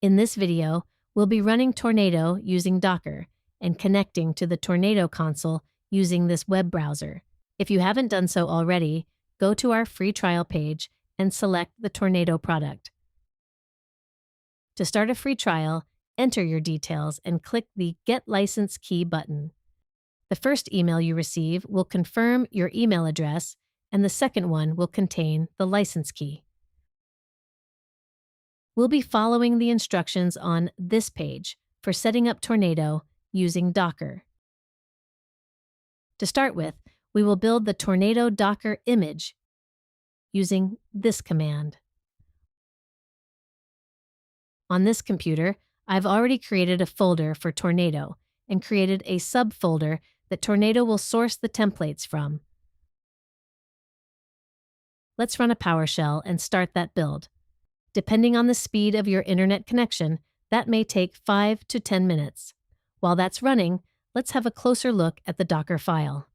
In this video, we'll be running Tornado using Docker and connecting to the Tornado console using this web browser. If you haven't done so already, go to our free trial page and select the Tornado product. To start a free trial, enter your details and click the Get License Key button. The first email you receive will confirm your email address, and the second one will contain the license key. We'll be following the instructions on this page for setting up Tornado using Docker. To start with, we will build the Tornado Docker image using this command. On this computer, I've already created a folder for Tornado and created a subfolder that Tornado will source the templates from. Let's run a PowerShell and start that build. Depending on the speed of your internet connection, that may take 5 to 10 minutes. While that's running, let's have a closer look at the Dockerfile.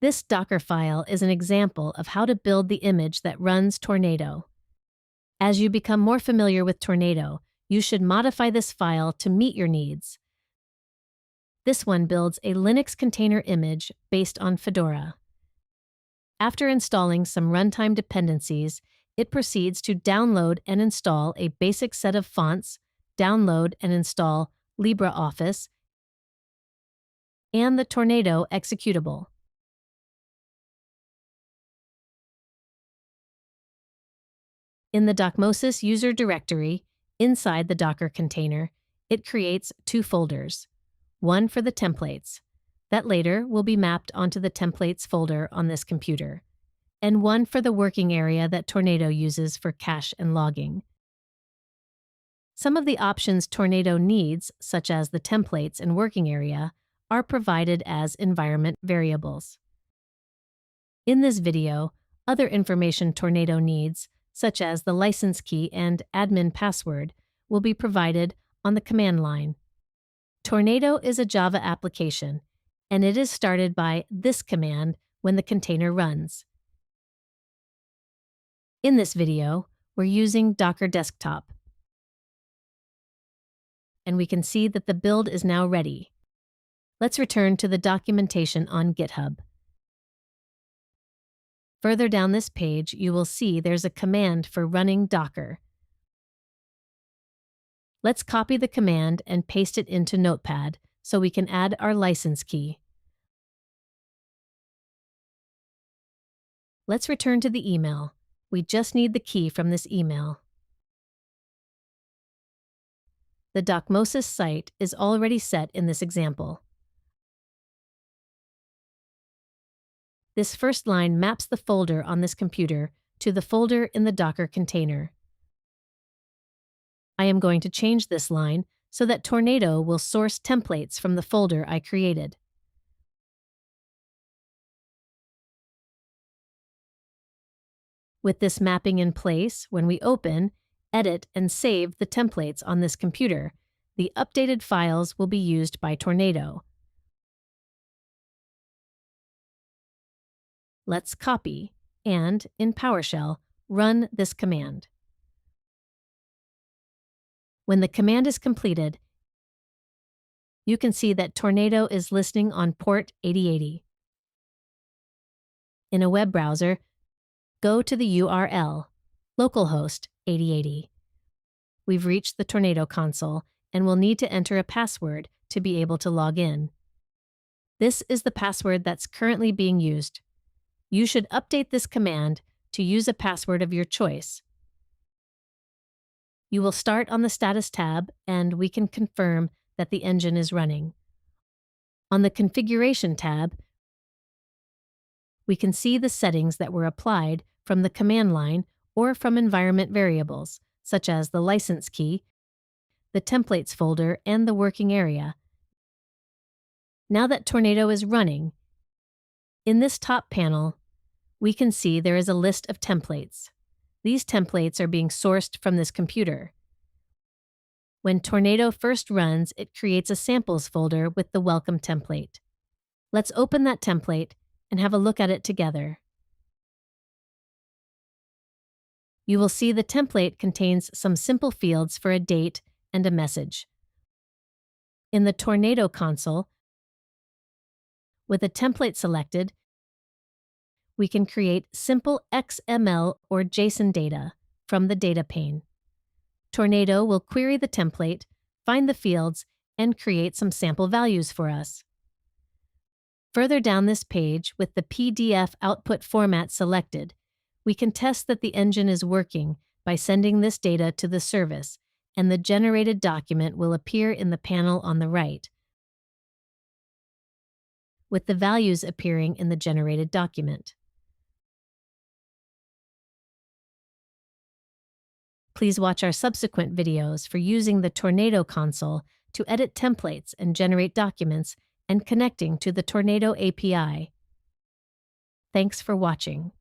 This Dockerfile is an example of how to build the image that runs Tornado. As you become more familiar with Tornado, you should modify this file to meet your needs. This one builds a Linux container image based on Fedora. After installing some runtime dependencies, it proceeds to download and install a basic set of fonts, download and install LibreOffice, and the Tornado executable. In the Docmosis user directory, inside the Docker container, it creates 2 folders, one for the templates, that later will be mapped onto the templates folder on this computer, and one for the working area that Tornado uses for cache and logging. Some of the options Tornado needs, such as the templates and working area, are provided as environment variables. In this video, other information Tornado needs, such as the license key and admin password, will be provided on the command line. Tornado is a Java application, and it is started by this command when the container runs. In this video, we're using Docker Desktop, and we can see that the build is now ready. Let's return to the documentation on GitHub. Further down this page, you will see there's a command for running Docker. Let's copy the command and paste it into Notepad so we can add our license key. Let's return to the email. We just need the key from this email. The Docmosis site is already set in this example. This first line maps the folder on this computer to the folder in the Docker container. I am going to change this line so that Tornado will source templates from the folder I created. With this mapping in place, when we open, edit, and save the templates on this computer, the updated files will be used by Tornado. Let's copy and, in PowerShell, run this command. When the command is completed, you can see that Tornado is listening on port 8080. In a web browser, go to the URL, localhost 8080. We've reached the Tornado console and will need to enter a password to be able to log in. This is the password that's currently being used. You should update this command to use a password of your choice. You will start on the Status tab, and we can confirm that the engine is running. On the Configuration tab, we can see the settings that were applied from the command line or from environment variables, such as the license key, the templates folder, and the working area. Now that Tornado is running, in this top panel, we can see there is a list of templates. These templates are being sourced from this computer. When Tornado first runs, it creates a samples folder with the welcome template. Let's open that template and have a look at it together. You will see the template contains some simple fields for a date and a message. In the Tornado console, with a template selected, we can create simple XML or JSON data from the data pane. Tornado will query the template, find the fields, and create some sample values for us. Further down this page, with the PDF output format selected, we can test that the engine is working by sending this data to the service, and the generated document will appear in the panel on the right, with the values appearing in the generated document. Please watch our subsequent videos for using the Tornado console to edit templates and generate documents and connecting to the Tornado API. Thanks for watching.